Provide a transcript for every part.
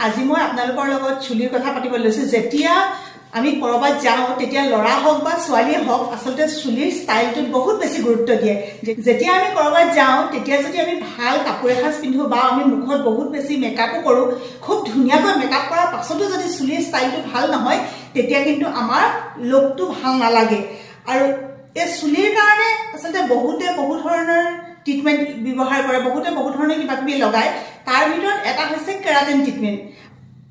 আজি মই আপোনালোকৰ লগত চুলিৰ কথা পাতিব লৈছো যেতিয়া আমি কৰবাত যাওঁ তেতিয়া লৰা হওক বা ছোৱালী হওক আসলতে চুলিৰ ষ্টাইলটোত বহুত বেছি গুৰুত্ব দিয়ে যেতিয়া আমি কৰবাত যাওঁ তেতিয়া যদি আমি ভাল কাপোৰ এসাজ পিন্ধো বা আমি মুখত বহুত বেছি মেকআপো কৰো খুব ধুনীয়াকৈ মেকআপ কৰাৰ পাছতো যদি চুলিৰ ষ্টাইলটো ভাল নহয় তেতিয়া কিন্তু আমাৰ লুকটো ভাল নালাগে আৰু এই চুলিৰ কাৰণে আসলতে বহুত ধৰণৰ ট্ৰিটমেন্ট ব্যৱহাৰ কৰে বহুতে বহুত ধৰণৰ কিবা কিবি লগায় তাৰ ভিতৰত এটা হৈছে কেৰাটিন ট্ৰিটমেন্ট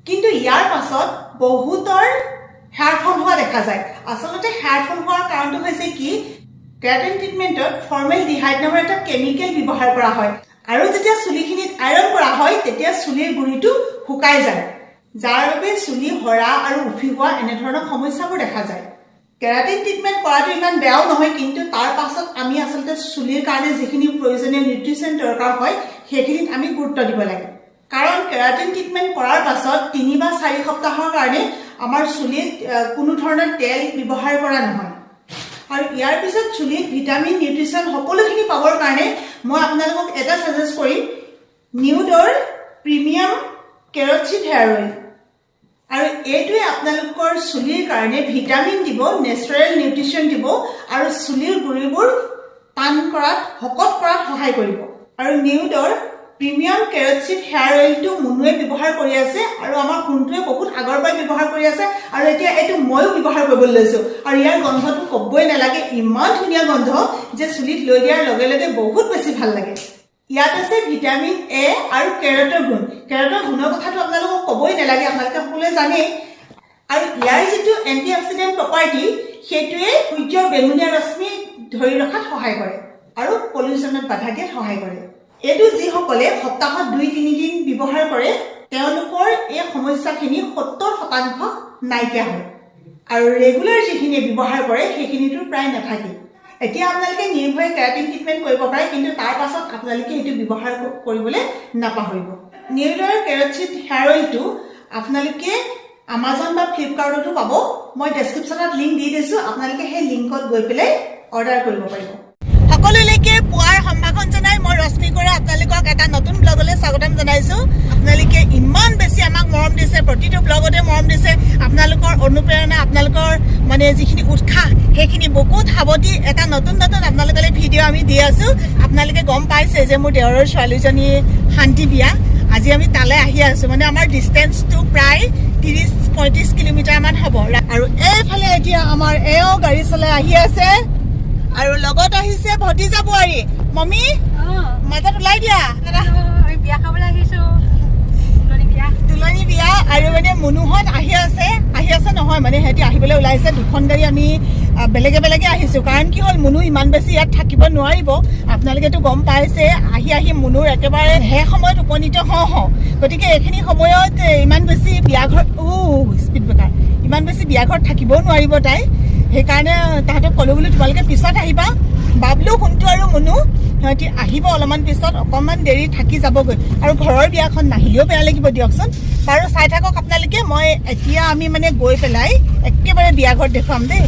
কিন্তু ইয়াৰ পাছত বহুতৰ হেয়াৰ ফল হোৱা দেখা যায় আসলতে হেয়াৰ ফল হোৱাৰ কাৰণটো হৈছে কি কেৰাটিন ট্ৰিটমেন্টত ফৰ্মেলডিহাইড নামৰ এটা কেমিকেল ব্যৱহাৰ কৰা হয় আৰু যেতিয়া চুলিখিনিত আইৰণ কৰা হয় তেতিয়া চুলিৰ গুৰিটো শুকাই যায় যাৰ বাবে চুলি হৰা আৰু উফি হোৱা এনে ধৰণৰ সমস্যাবোৰ দেখা যায় কেৰাটিন ট্ৰিটমেন্ট কৰাটো ইমান বেয়াও নহয় কিন্তু তাৰ পাছত আমি আসলতে চুলিৰ কাৰণে যিখিনি প্ৰয়োজনীয় নিউট্ৰিচন দৰকাৰ হয় সেইখিনিত আমি গুৰুত্ব দিব লাগে কাৰণ কেৰাটিন ট্ৰিটমেন্ট কৰাৰ পাছত 3 বা 4 সপ্তাহৰ কাৰণে আমাৰ চুলিত কোনো ধৰণৰ তেল ব্যৱহাৰ কৰা নহয় আৰু ইয়াৰ পিছত চুলিত ভিটামিন নিউট্ৰিচন সকলোখিনি পাবৰ কাৰণে মই আপোনালোকক এটা সাজেষ্ট কৰিম নিউডৰ প্ৰিমিয়াম কেৰচিড হেয়াৰ অইল আৰু এইটোৱে আপোনালোকৰ চুলিৰ কাৰণে ভিটামিন দিব নেচাৰেল নিউট্ৰিচন দিব আৰু চুলিৰ গুৰিবোৰ টান কৰাত শকত কৰাত সহায় কৰিব আৰু নিউডৰ প্ৰিমিয়াম কেৰচিড হেয়াৰ অইলটো মুনুৱে ব্যৱহাৰ কৰি আছে আৰু আমাৰ শুনটোৱে বহুত আগৰ পৰাই ব্যৱহাৰ কৰি আছে আৰু এতিয়া এইটো ময়ো ব্যৱহাৰ কৰিবলৈ লৈছো আৰু ইয়াৰ গন্ধটো ক'বই নালাগে ইমান ধুনীয়া গন্ধ যে চুলিত লৈ দিয়াৰ লগে লগে বহুত বেছি ভাল লাগে ইয়াত আছে ভিটামিন এ আৰু কেৰটৰ গুণৰ কথাটো আপোনালোকক ক'বই নালাগে আপোনালোকে সকলোৱে জানে আৰু ইয়াৰ যিটো এন্টিঅক্সিডেন্ট প্ৰপাৰ্টি সেইটোৱে সূৰ্যৰ বেঙুনীয়া ৰশ্মি ধৰি ৰখাত সহায় কৰে আৰু পলিউশ্যনত বাধা দিয়াত সহায় কৰে এইটো যিসকলে সপ্তাহত 2-3 দিন ব্যৱহাৰ কৰে তেওঁলোকৰ এই সমস্যাখিনি 70% নাইকিয়া হয় আৰু ৰেগুলাৰ যিখিনি ব্যৱহাৰ কৰে সেইখিনিতো প্ৰায় নাথাকে এতিয়া আপোনালোকে নিৰ্ভয়ে কেৰাটিন ট্ৰিটমেন্ট কৰিব পাৰে কিন্তু তাৰ পাছত আপোনালোকে এইটো ব্যৱহাৰ কৰিবলৈ নাপাহৰিব নিউডৰ কেৰচিড হেয়াৰ অইলটো আপোনালোকে Amazon বা ফ্লিপকাৰ্টতো পাব মই ডেসক্ৰিপচনত লিংক দি দিছো আপোনালোকে সেই লিংকত গৈ পেলাই অৰ্ডাৰ কৰিব পাৰিব সকলোলৈকে পুৱাৰ সম্ভাষণ জনাই মই ৰশ্মি কৰা আপোনালোকক এটা নতুন ব্লগলৈ স্বাগতম জনাইছো আপোনালোকে ইমান বেছি আমাক মৰম দিছে প্ৰতিটো ব্লগতে মৰম দিছে আপোনালোকৰ অনুপ্ৰেৰণা আপোনালোকৰ মানে যিখিনি উৎসাহ সেইখিনি বহুত হাবতি এটা নতুন আপোনালোকলৈ ভিডিঅ' আমি দি আছো আপোনালোকে গম পাইছে যে মোৰ দেওৰৰ ছোৱালীজনী শান্তি বিয়া আজি আমি তালে আহি আছো মানে আমাৰ ডিসটেন্সটো প্ৰায় 30-35 কিলোমিটাৰ মান হ'ব আৰু এইফালে এতিয়া আমাৰ এও গাড়ী চলাই আহি আছে আৰু লগত আহিছে ভতিজা বুৱাৰী মমি মাজত ওলাই দিয়া আমি বিয়া খাবলৈ আহিছো তুলনি বিয়া আৰু মানে মনুহত আহি আছে নহয় মানে হেতি আহিবলৈ ওলাইছে দুখন গাড়ী আমি বেলেগে আহিছো কাৰণ কি হ'ল মনু ইমান বেছি ইয়াত থাকিব নোৱাৰিব আপোনালোকেতো গম পাইছে আহি মনুৰ একেবাৰে হে সময়ত উপনীত হওঁ গতিকে এইখিনি সময়ত ইমান বেছি বিয়াঘৰ স্পীড ব্ৰেকাৰ ইমান বেছি বিয়াঘৰত থাকিব নোৱাৰিব তাই সেইকাৰণে তাহাঁতক ক'লো বুলি তোমালোকে পিছত আহিবা বাবলু শুনটো আৰু মনু সিহঁতি আহিব অলপমান পিছত অকণমান দেৰি থাকি যাবগৈ আৰু ঘৰৰ বিয়াখন নাহিলেও বেয়া লাগিব দিয়কচোন বাৰু চাই থাকক আপোনালোকে মই এতিয়া আমি মানে গৈ পেলাই একেবাৰে বিয়াঘৰত দেখুৱাম দেই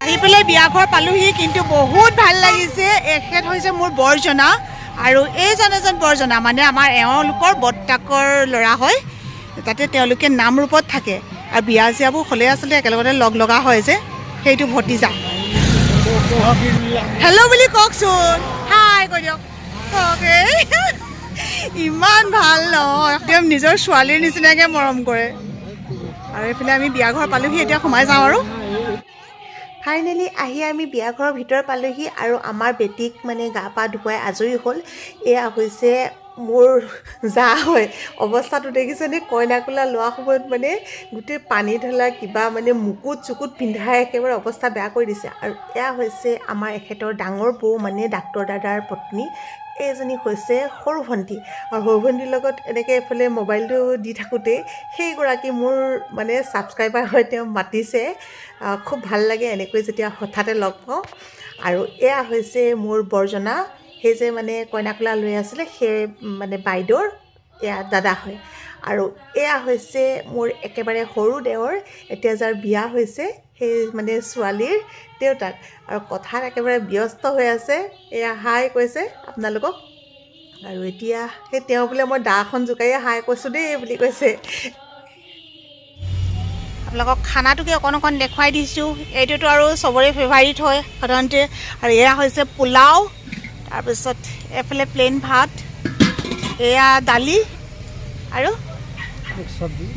আহি পেলাই বিয়াঘৰ পালোহি কিন্তু বহুত ভাল লাগিছে এখেত হৈছে মোৰ বৰজনা আৰু এইজন এজন বৰজনা মানে আমাৰ এওঁলোকৰ বৰ্তাকৰ ল'ৰা হয় তাতে তেওঁলোকে নাম ৰূপত থাকে আৰু বিয়া চিয়াবোৰ হ'লে আচলতে একেলগতে লগ লগা হয় যে সেইটো ভতিজা হেল্ল' বুলি কওকচোন হাই কৈ দিয়ক ইমান ভাল নহয় একদম নিজৰ ছোৱালীৰ নিচিনাকৈ মৰম কৰে আৰু এইফালে আমি বিয়াঘৰ পালোহি এতিয়া সোমাই যাওঁ আৰু ফাইনেলি আহি আমি বিয়াঘৰৰ ভিতৰ পালোহি আৰু আমাৰ বেটিক মানে গা পা ধুৱাই আজৰি হ'ল এয়া হৈছে মোৰ যা হয় অৱস্থাটো দেখিছেনে কইনা কোলা লোৱা সময়ত মানে গোটেই পানী ঢলা কিবা মানে মুকুট চুকুট পিন্ধাই একেবাৰে অৱস্থা বেয়া কৰি দিছে আৰু এয়া হৈছে আমাৰ এখেতৰ ডাঙৰ বৌ মানে ডাক্তৰ দাদাৰ পত্নী এইজনী হৈছে সৰু ভণ্টি আৰু সৰু ভণ্টিৰ লগত এনেকৈ এইফালে মোবাইলটো দি থাকোঁতেই সেইগৰাকী মোৰ মানে ছাবস্ক্ৰাইবাৰ হয় তেওঁ মাতিছে খুব ভাল লাগে এনেকৈ যেতিয়া হঠাতে লগ পাওঁ আৰু এয়া হৈছে মোৰ বৰজনা সেই যে মানে কইনা কোলা লৈ আছিলে সেই মানে বাইদেউৰ এয়া দাদা হয় আৰু এয়া হৈছে মোৰ একেবাৰে সৰু দেৱৰ এতিয়া যাৰ বিয়া হৈছে সেই মানে ছোৱালীৰ দেউতাক আৰু কথাত একেবাৰে ব্যস্ত হৈ আছে এয়া হাই কৈছে আপোনালোকক আৰু এতিয়া সেই তেওঁ বোলে মই দাখন জোকাৰি হাই কৈছোঁ দেই বুলি কৈছে। আপোনালোকক খানাটোকে অকণ দেখুৱাই দিছোঁ। এইটোতো আৰু চবৰে ফেভাৰিট হয় সাধাৰণতে। আৰু এয়া হৈছে পোলাও, তাৰপিছত এইফালে প্লেইন ভাত, এয়া দালি আৰু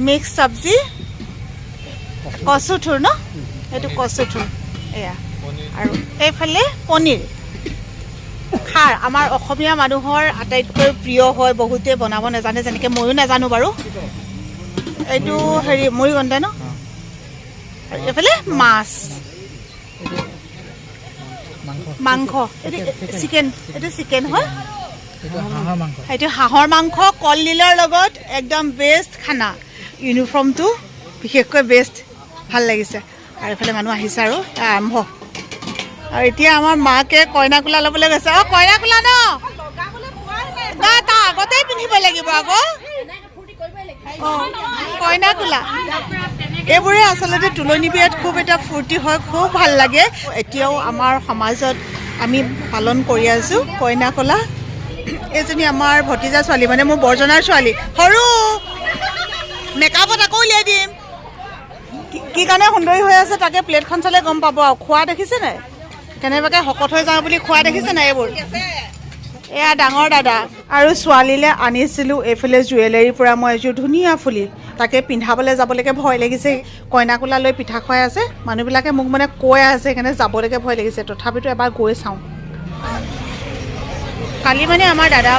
মিক্স চব্জি, কচুথুৰ ন, এইটো কচুথুৰ এয়া, আৰু এইফালে পনীৰ খাৰ। আমাৰ অসমীয়া মানুহৰ আটাইতকৈ প্ৰিয় হয়, বহুতে বনাব নাজানে, যেনেকৈ ময়ো নাজানো বাৰু। এইটো হেৰি মুৰিগণ্ডা ন, আৰু এইফালে মাছ, মাংস, এইটো চিকেন, এইটো চিকেন হয়, এইটো হাঁহৰ মাংস কলডিলৰ লগত একদম বেষ্ট খানা। ইউনিফৰ্মটো বিশেষকৈ বেষ্ট, ভাল লাগিছে। আৰু এইফালে মানুহ আহিছে আৰু আৰম্ভ। আৰু এতিয়া আমাৰ মাকে কইনা কোলা ল'বলৈ গৈছে। অঁ কইনা কোলা ন, নাই তাৰ আগতেই পিন্ধিব লাগিব আকৌ। অঁ কইনা কোলা, এইবোৰে আচলতে তুলনি বিয়াত খুব এটা ফূৰ্তি হয়, খুব ভাল লাগে। এতিয়াও আমাৰ সমাজত আমি পালন কৰি আছোঁ কইনা কোলা। এইজনী আমাৰ ভতিজা ছোৱালী, মানে মোৰ বৰজনাৰ ছোৱালী, সৰু মেকআপত আকৌ উলিয়াই দিম। কি কাৰণে সুন্দৰী হৈ আছে তাকে প্লেটখন চালে গম পাব। আৰু খোৱা দেখিছে নাই, কেনেবাকৈ শকত হৈ যাওঁ বুলি খোৱা দেখিছে নাই এইবোৰ। এয়া ডাঙৰ দাদা। আৰু ছোৱালীলৈ আনিছিলোঁ এইফালে জুৱেলাৰীৰ পৰা মই এযোৰ ধুনীয়া ফুলি, তাকে পিন্ধাবলৈ যাবলৈকে ভয় লাগিছে। কইনা কোলা লৈ পিঠা খুৱাই আছে, মানুহবিলাকে মোক মানে কৈ আছে, সেইকাৰণে যাবলৈকে ভয় লাগিছে। তথাপিতো এবাৰ গৈ চাওঁ। কালি মানে আমাৰ দাদা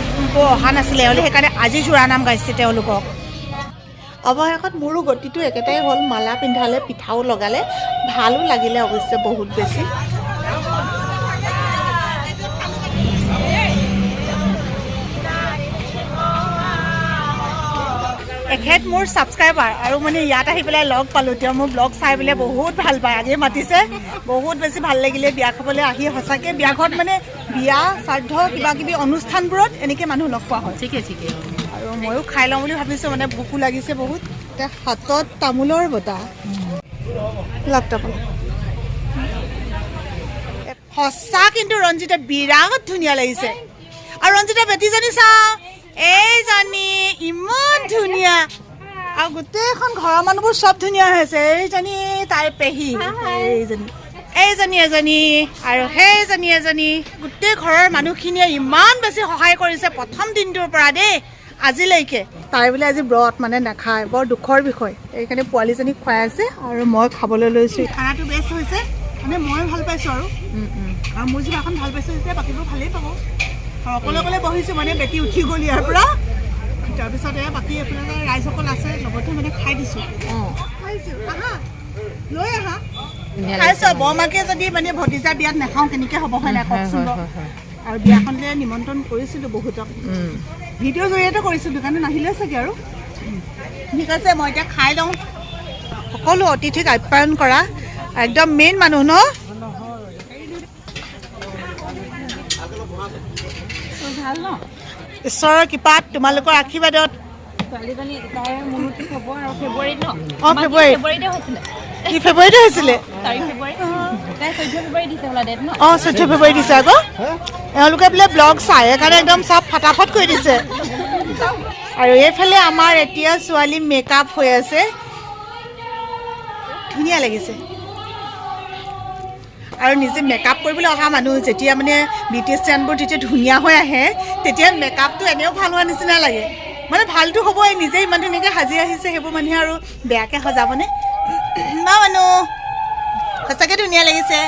অহা নাছিলে, সেইকাৰণে আজি জোৰা নাম গাইছে তেওঁলোকক। অৱশেষত মোৰো গতিটো একেটাই হ'ল, মালা পিন্ধালে, পিঠাও লগালে, ভালো লাগিলে অৱশ্যে বহুত বেছি। এখেত মোৰ ছাবস্ক্ৰাইবাৰ, আৰু মানে ইয়াত আহি পেলাই লগ পালোঁ। তেওঁ মোৰ ব্লগ চাই পেলাই বহুত ভাল পায়, আগেই মাতিছে, বহুত বেছি ভাল লাগিলে বিয়া খাবলৈ আহি। সঁচাকৈ বিয়া ঘৰত মানে বিয়া শ্ৰাদ্ধ কিবা কিবি অনুষ্ঠানবোৰত এনেকৈ মানুহ লগ পোৱা হয়। ঠিকে ঠিকে। আৰু ময়ো খাই লওঁ বুলি ভাবিছোঁ, মানে ভোকো লাগিছে বহুত। এতিয়া হাতত তামোলৰ বতাহ, লগ তামোল সঁচা। কিন্তু ৰঞ্জিতা বিৰাট ধুনীয়া লাগিছে। আৰু ৰঞ্জিতা বেটীজনী চাওঁ, এইজনী ইমান ধুনীয়া, আৰু গোটেইখন ঘৰৰ মানুহবোৰ চব ধুনীয়া হৈছে। এইজনী তাইৰ পেহী, এইজনী এজনী, আৰু সেইজনী এজনী। গোটেই ঘৰৰ মানুহখিনিয়ে ইমান বেছি সহায় কৰিছে প্ৰথম দিনটোৰ পৰা দেই আজিলৈকে। তাই বোলে আজি ব্ৰত, মানে নাখায়, বৰ দুখৰ বিষয়। এইকাৰণে পোৱালীজনীক খুৱাই আছে আৰু মই খাবলৈ লৈছোঁ। খানাটো বেষ্ট হৈছে, মানে মই ভাল পাইছোঁ। আৰু মোৰ জিভাখন ভাল পাইছোঁ যেতিয়া বাকীবোৰ ভালেই পাব। অকলে অকলে বহিছোঁ, মানে বেটি উঠি গ'ল ইয়াৰ পৰা। তাৰপিছত এয়া বাকী এইফালে ৰাইজসকল আছে, লগতে মানে খাই দিছোঁ। খাইছোঁ, আহা লৈ আহা, খাইছোঁ। বৰমাকে যদি মানে ভতিজা বিয়াত নাখাওঁ কেনেকৈ হ'ব, হয় নাই কওকচোন। আৰু বিয়াখনলৈ নিমন্ত্ৰণ কৰিছিলোঁ বহুতক, ভিডিঅ'ৰ জৰিয়তে কৰিছিলোঁ, কাৰণে নাহিলে চাগে। আৰু ঠিক আছে, মই এতিয়া খাই লওঁ। সকলো অতিথিক আপ্যায়ন কৰা একদম মেইন মানুহ ন। ভাল ন, ঈশ্বৰৰ কৃপাত, তোমালোকৰ আশীৰ্বাদত। ছোৱালীজনী তাইৰ মুনুটো হ'ব আৰু ফেব্ৰুৱাৰীত ন। অঁ ফেব্ৰুৱাৰীতে হৈছিলে। কি ফেব্ৰুৱাৰীতে হৈছিলে? 4 ফেব্ৰুৱাৰী, তাই 14 ফেব্ৰুৱাৰী দিছে বোলা ডেট ন। অঁ 14 ফেব্ৰুৱাৰী দিছে আকৌ। এওঁলোকে বোলে ব্লগ চাই, সেইকাৰণে একদম চব ফটাফট কৰি দিছে। আৰু এইফালে আমাৰ এতিয়া ছোৱালী মেকআপ হৈ আছে, ধুনীয়া লাগিছে। আৰু নিজে মেকআপ কৰিবলৈ অহা মানুহ যেতিয়া মানে বিউটিচিয়ানবোৰ যেতিয়া ধুনীয়া হৈ আহে, তেতিয়া মেকআপটো এনেও ভাল হোৱা নিচিনা লাগে। মানে ভালটো হ'বই, নিজে ইমান ধুনীয়াকৈ সাজি আহিছে, সেইবোৰ মানুহে আৰু বেয়াকৈ সজাবনে ন। মানুহ সঁচাকৈ ধুনীয়া লাগিছে।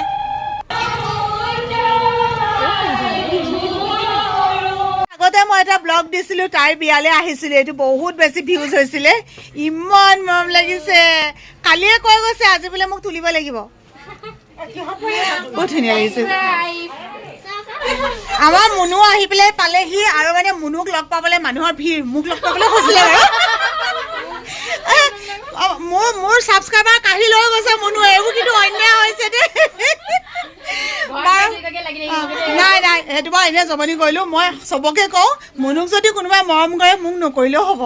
আগতে মই এটা ব্লগ দিছিলোঁ, তাইৰ বিয়ালৈ আহিছিলোঁ, এইটো বহুত বেছি ভিউজ হৈছিলে, ইমান মৰম লাগিছে। কালিয়ে কৈ গৈছে আজি বোলে মোক তুলিব লাগিব। বহুত ধুনীয়া লাগিছে। আমাৰ মুনু আহি পেলাই পালেহি, আৰু মানে মুনুক লগ পাবলৈ মানুহৰ ভিৰ, মোক লগ পাবলৈ হৈছিলে বাৰু। মোৰ ছাবস্ক্ৰাইবাৰ কাঢ়ি লৈ গৈছে মুনু, এইবোৰ কিন্তু অন্যায় হৈছে দেই। নাই নাই, সেইটো বাৰু এনেই জমনি কৰিলোঁ। মই চবকে কওঁ, মুনুক যদি কোনোবাই মৰম কৰে মোক নকৰিলেও হ'ব।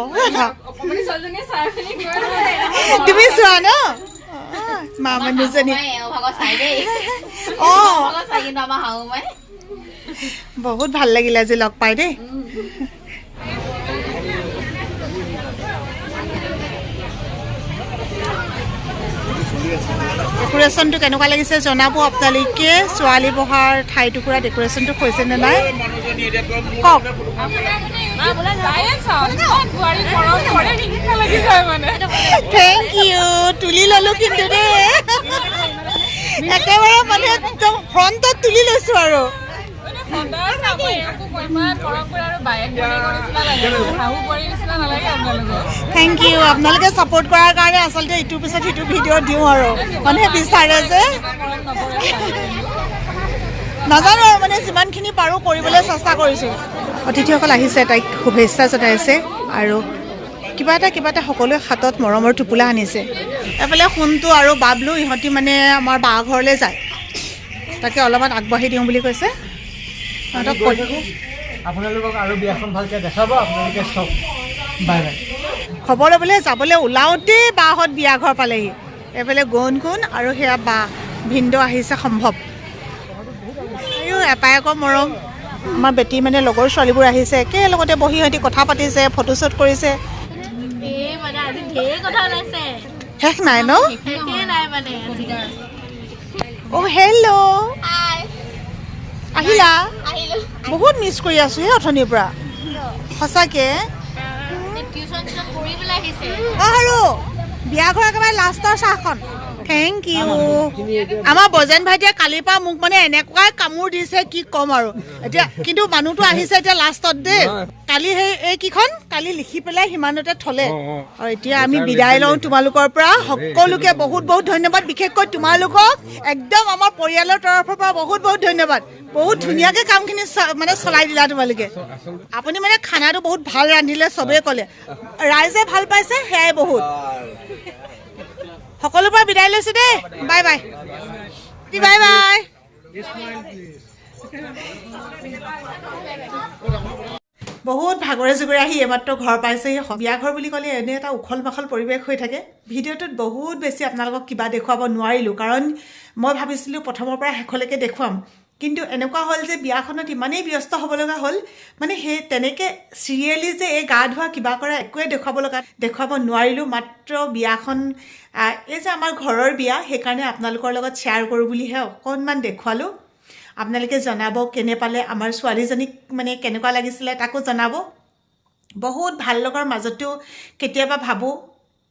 তুমি চোৱা ন মা মানুহজনী। অঁ বহুত ভাল লাগিলে আজি লগ পাই দেই। ডেকোৰেশ্যনটো কেনেকুৱা লাগিছে জনাব আপোনালোকে ছোৱালী বহাৰ ঠাইটুকুৰা ডেকোৰেশ্যনটো হৈছে নে নাই কওক থেংক ইউ তুলি ল'লোঁ কিন্তু দেই একেবাৰে মানে একদম ফ্ৰণ্টত তুলি লৈছোঁ আৰু থেংক ইউ আপোনালোকে ছাপোৰ্ট কৰাৰ কাৰণে আচলতে ইটোৰ পিছত সিটো ভিডিঅ' দিওঁ আৰু মানুহে বিচাৰে যে নাজানো আৰু মানে যিমানখিনি পাৰোঁ কৰিবলৈ চেষ্টা কৰিছোঁ অতিথিসকল আহিছে তাইক শুভেচ্ছা জনাইছে আৰু কিবা এটা সকলোৱে হাতত মৰমৰ টোপোলা আনিছে এফালে সোণটো আৰু বাবলু ইহঁতি মানে আমাৰ বা ঘৰলৈ যায় তাকে অলপমান আগবাঢ়ি দিওঁ বুলি কৈছে আপোনালোকক আৰু বিয়াখন ভালকৈ দেখাব আপোনালোকে চব বাই বাই খবৰ ল'বলৈ যাবলৈ ওলাওঁতেই বাহঁত বিয়া ঘৰ পালেহি এইফালে গুণ আৰু সেয়া বা ভিনদেউ আহিছে সম্ভৱ আৰু এপায়েকৰ মৰম আমাৰ বেটী মানে লগৰ ছোৱালীবোৰ আহিছে একেলগতে বহি সিহঁতি কথা পাতিছে ফটোশ্বুট কৰিছে শেষ নাই ন অ' হেল্ল' আহিলা বহুত মিছ কৰি আছোঁ সেই অথনিৰ পৰা সঁচাকৈ আৰু বিয়া ঘৰ একেবাৰে লাষ্টৰ চাহখন থেংক ইউ আমাৰ বজেন ভাইটিয়ে কালিৰ পৰা মোক মানে এনেকুৱাই কামোৰ দিছে কি ক'ম আৰু এতিয়া কিন্তু মানুহটো আহিছে এতিয়া লাষ্টত দেই কালি সেই এইকেইখন কালি লিখি পেলাই সিমানতে থলে আৰু এতিয়া আমি বিদায় লওঁ তোমালোকৰ পৰা সকলোকে বহুত বহুত ধন্যবাদ বিশেষকৈ তোমালোকক একদম আমাৰ পৰিয়ালৰ তৰফৰ পৰা বহুত বহুত ধন্যবাদ বহুত ধুনীয়াকৈ কামখিনি মানে চলাই দিলা তোমালোকে আপুনি মানে খানাটো বহুত ভাল ৰান্ধিলে চবেই ক'লে ৰাইজে ভাল পাইছে সেয়াই বহুত সকলোৰ পৰা বিদায় লৈছোঁ দেই বাই বাই বাই বাই বহুত ভাগৰে জুগৰে আহি এইমাত্ৰ ঘৰ পাইছেহি বিয়া ঘৰ বুলি ক'লে এনে এটা উখল মাখল পৰিৱেশ হৈ থাকে ভিডিঅ'টোত বহুত বেছি আপোনালোকক কিবা দেখুৱাব নোৱাৰিলোঁ কাৰণ মই ভাবিছিলোঁ প্ৰথমৰ পৰা শেষলৈকে দেখুৱাম কিন্তু এনেকুৱা হ'ল যে বিয়াখনত ইমানেই ব্যস্ত হ'ব লগা হ'ল মানে সেই তেনেকৈ চিৰিয়েলি যে এই গা ধোৱা কিবা কৰা একোৱে দেখুৱাব নোৱাৰিলোঁ মাত্ৰ বিয়াখন এই যে আমাৰ ঘৰৰ বিয়া সেইকাৰণে আপোনালোকৰ লগত শ্বেয়াৰ কৰোঁ বুলিহে অকণমান দেখুৱালোঁ আপোনালোকে জনাব কেনে পালে আমাৰ ছোৱালীজনীক মানে কেনেকুৱা লাগিছিলে তাকো জনাব বহুত ভাল লগাৰ মাজতো কেতিয়াবা ভাবোঁ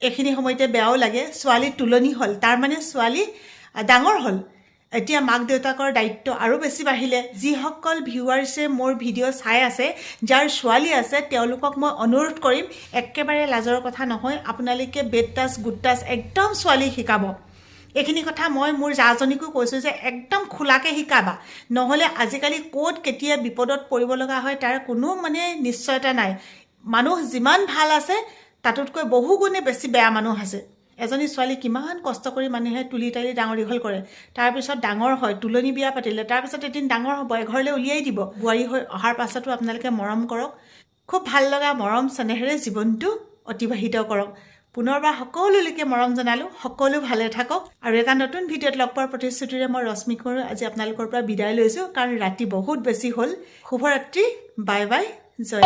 এইখিনি সময়তে বেয়াও লাগে ছোৱালী তুলনি হ'ল তাৰমানে ছোৱালী ডাঙৰ হ'ল এতিয়া মাক দেউতাকৰ দায়িত্ব আৰু বেছি বাঢ়িলে যিসকল ভিউৱাৰ্ছে মোৰ ভিডিঅ' চাই আছে যাৰ ছোৱালী আছে তেওঁলোকক মই অনুৰোধ কৰিম একেবাৰে লাজৰ কথা নহয় আপোনালোকে বেড টাচ গুড টাচ একদম ছোৱালীক শিকাব এইখিনি কথা মই মোৰ জাজনীকো কৈছোঁ যে একদম খোলাকৈ শিকাবা নহ'লে আজিকালি ক'ত কেতিয়া বিপদত পৰিব লগা হয় তাৰ কোনো মানে নিশ্চয়তা নাই মানুহ যিমান ভাল আছে তাতোতকৈ বহু গুণে বেছি বেয়া মানুহ আছে এজনী ছোৱালী কিমান কষ্ট কৰি মানুহে তুলি তালি ডাঙৰ দীঘল কৰে তাৰপিছত ডাঙৰ হয় তুলনি বিয়া পাতিলে তাৰপিছত এদিন ডাঙৰ হ'ব এঘৰলৈ উলিয়াই দিব বোৱাৰী হৈ অহাৰ পাছতো আপোনালোকে মৰম কৰক খুব ভাল লগা মৰম চেনেহেৰে জীৱনটো অতিবাহিত কৰক পুনৰবাৰ সকলোলৈকে মৰম জনালোঁ সকলো ভালে থাকক আৰু এটা নতুন ভিডিঅ'ত লগ পোৱাৰ প্ৰতিশ্ৰুতিৰে মই ৰশ্মি কৰোঁ আজি আপোনালোকৰ পৰা বিদায় লৈছোঁ কাৰণ ৰাতি বহুত বেছি হ'ল শুভৰাত্ৰি বাই বাই জয়